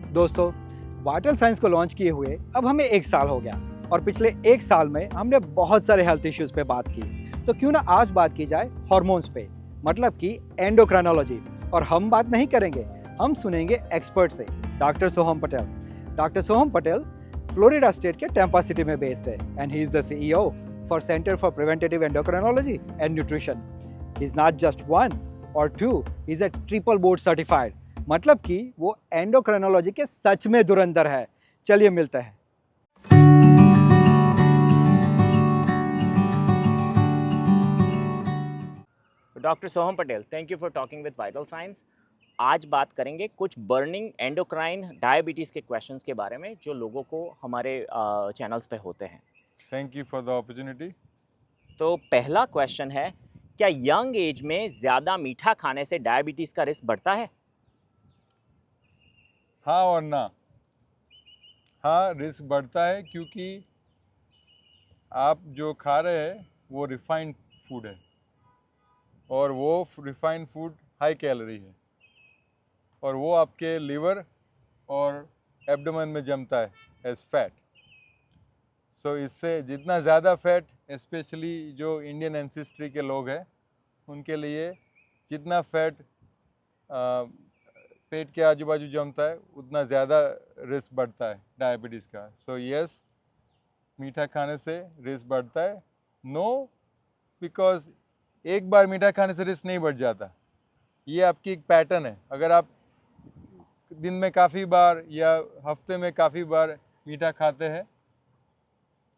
दोस्तों, vital science को launch किए हुए अब हमें 1 साल हो गया और पिछले 1 साल में हमने बहुत सारे हेल्थ इश्यूज पे बात की। तो क्यों ना आज बात की जाए हार्मोन्स पे, मतलब कि एंडोक्राइनोलॉजी। और हम बात नहीं करेंगे, हम सुनेंगे एक्सपर्ट से, doctor Soham Patel. Doctor Soham Patel Florida state के टेम्पा सिटी में बेस्ड है and he is the CEO for centre for preventive endocrinology and nutrition. He is not just one और two, he is a triple board certified, मतलब कि वो endocrinology के सच में धुरंधर है। चलिए मिलते हैं। Doctor Soham Patel, thank you for talking with vital science. आज बात करेंगे कुछ बर्निंग एंडोक्राइन डायबिटीज़ के क्वेश्चंस के बारे में जो लोगों को हमारे चैनल्स पे होते हैं। Thank you for the opportunity. तो पहला क्वेश्चन है, क्या यंग एज में ज़्यादा मीठा खाने से डायबिटीज़ का रिस्क बढ़ता है? हाँ और ना। हाँ, रिस्क बढ़ता है क्योंकि आप जो खा रहे हैं वो रिफाइंड फूड है और वो रिफाइंड फूड हाई कैलोरी है और वो आपके लिवर और एब्डोमेन में जमता है एज फैट। सो इससे जितना ज़्यादा फैट, स्पेशली जो इंडियन एंसेस्ट्री के लोग हैं उनके लिए जितना फैट पेट के आजू बाजू जमता है उतना ज़्यादा रिस्क बढ़ता है डायबिटीज़ का। सो यस, मीठा खाने से रिस्क बढ़ता है। नो, बिकॉज एक बार मीठा खाने से रिस्क नहीं बढ़ जाता। ये आपकी एक पैटर्न है। अगर आप दिन में काफ़ी बार या हफ्ते में काफ़ी बार मीठा खाते हैं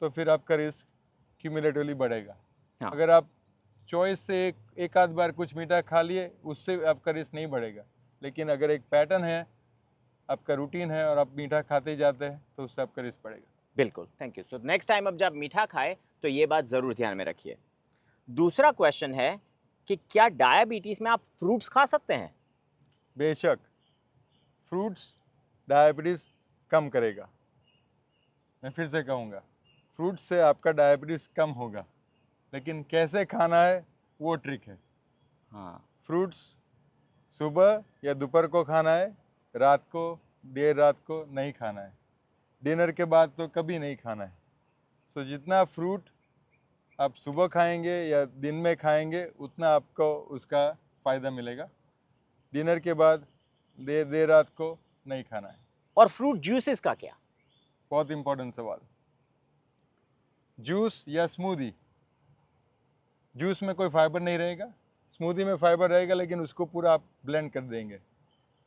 तो फिर आपका रिस्क क्यूमुलेटिवली बढ़ेगा। हाँ। अगर आप चॉइस से एक आध बार कुछ मीठा खा लिए उससे आपका रिस्क नहीं बढ़ेगा। लेकिन अगर एक पैटर्न है, आपका रूटीन है और आप मीठा खाते जाते हैं तो उससे आपका रिस्क बढ़ेगा। बिल्कुल, thank you. So next time अब जब मीठा खाए तो ये बात ज़रूर ध्यान में रखिए। दूसरा क्वेश्चन है कि क्या डायबिटीज़ में आप फ्रूट्स खा सकते हैं? बेशक, फ्रूट्स डायबिटीज़ कम करेगा। मैं फिर से कहूँगा, फ्रूट्स से आपका डायबिटीज़ कम होगा, लेकिन कैसे खाना है वो ट्रिक है। हाँ। फ्रूट्स सुबह या दोपहर को खाना है, रात को, देर रात को नहीं खाना है। डिनर के बाद तो कभी नहीं खाना है। सो जितना फ्रूट आप सुबह खाएंगे या दिन में खाएंगे उतना आपको उसका फ़ायदा मिलेगा। डिनर के बाद देर रात को नहीं खाना है। और फ्रूट जूसेस का क्या? बहुत इंपॉर्टेंट सवाल। जूस या स्मूदी, जूस में कोई फाइबर नहीं रहेगा, स्मूदी में फाइबर रहेगा, लेकिन उसको पूरा आप ब्लेंड कर देंगे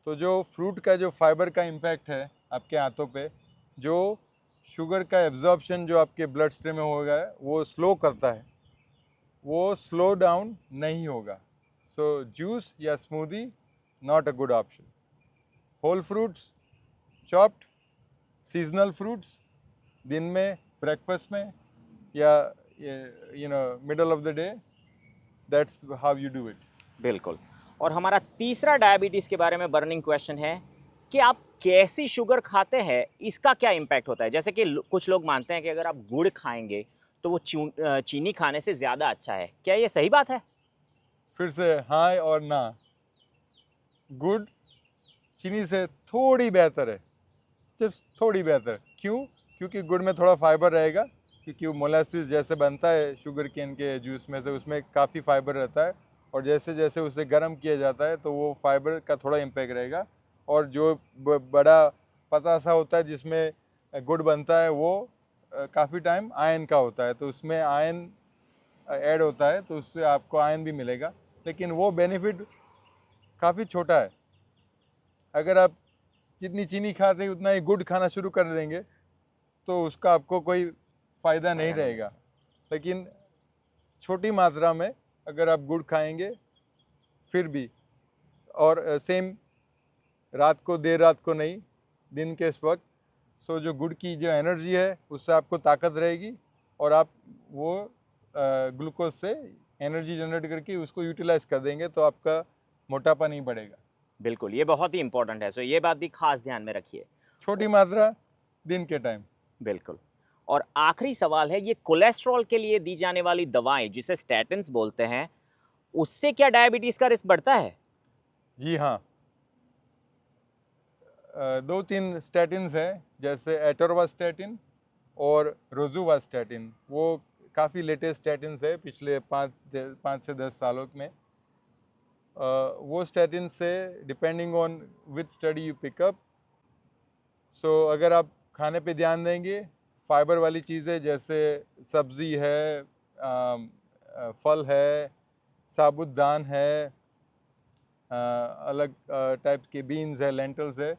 तो जो फ्रूट का जो फाइबर का इम्पैक्ट है आपके हाथों पे, जो शुगर का एब्जॉर्प्शन जो आपके ब्लड स्ट्रीम में होगा वो स्लो करता है, वो स्लो डाउन नहीं होगा। सो जूस या smoothie not a good option. Whole fruits, chopped, seasonal fruits दिन में ब्रेकफास्ट में या middle of the day, that's how you do it. बिल्कुल। और हमारा तीसरा डायबिटीज़ के बारे में बर्निंग क्वेश्चन है कि आप कैसी शुगर खाते हैं, इसका क्या इम्पैक्ट होता है? जैसे कि कुछ लोग मानते हैं कि अगर आप गुड़ खाएंगे तो वो चीनी खाने से ज़्यादा अच्छा है। क्या ये सही बात है? फिर से हाँ और ना। गुड़ चीनी से थोड़ी बेहतर है, सिर्फ थोड़ी बेहतर। क्यों? क्योंकि गुड़ में थोड़ा फाइबर रहेगा, क्योंकि वो मोलासिस जैसे बनता है शुगर केन के जूस में से, उसमें काफ़ी फाइबर रहता है और जैसे जैसे उसे गर्म किया जाता है तो वो फाइबर का थोड़ा इम्पैक्ट रहेगा। और जो बड़ा पतासा होता है जिसमें गुड़ बनता है वो काफ़ी टाइम आयन का होता है, तो उसमें आयन ऐड होता है तो उससे आपको आयन भी मिलेगा, लेकिन वो बेनिफिट काफ़ी छोटा है। अगर आप जितनी चीनी खाते हैं उतना ही गुड़ खाना शुरू कर देंगे तो उसका आपको कोई फ़ायदा नहीं रहेगा। लेकिन छोटी मात्रा में अगर आप गुड़ खाएंगे फिर भी, और सेम रात को, देर रात को नहीं, दिन के इस वक्त, सो जो गुड़ की जो एनर्जी है उससे आपको ताकत रहेगी और आप वो ग्लूकोज से एनर्जी जनरेट करके उसको यूटिलाइज कर देंगे तो आपका मोटापा नहीं बढ़ेगा। बिल्कुल, ये बहुत ही इंपॉर्टेंट है। सो ये बात भी खास ध्यान में रखिए। छोटी मात्रा दिन के टाइम। बिल्कुल। और आखिरी सवाल है, ये कोलेस्ट्रॉल के लिए दी जाने वाली दवाएं जिसे स्टैटिन्स बोलते हैं, उससे क्या डायबिटीज़ का रिस्क बढ़ता है? जी हाँ, दो तीन स्टैटिन्स हैं, जैसे एटोरवास्टैटिन और रोजुवास्टैटिन। वो काफ़ी लेटेस्ट स्टैटिन्स है, पिछले 5 से 10 सालों में। वो स्टैटिन से depending on which study you pick up, so अगर आप खाने पे ध्यान देंगे, फाइबर वाली चीज़ें जैसे सब्ज़ी है, फल है, साबुदान है, अलग टाइप के बीन्स है, लेंटल्स है,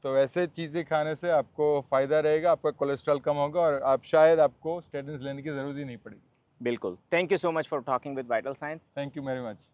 तो ऐसे चीज़ें खाने से आपको फ़ायदा रहेगा, आपका कोलेस्ट्रॉल कम होगा और आप शायद आपको स्टेटिन्स लेने की ज़रूरत ही नहीं पड़ेगी। बिल्कुल। Thank you so much for talking with vital science. Thank you very much.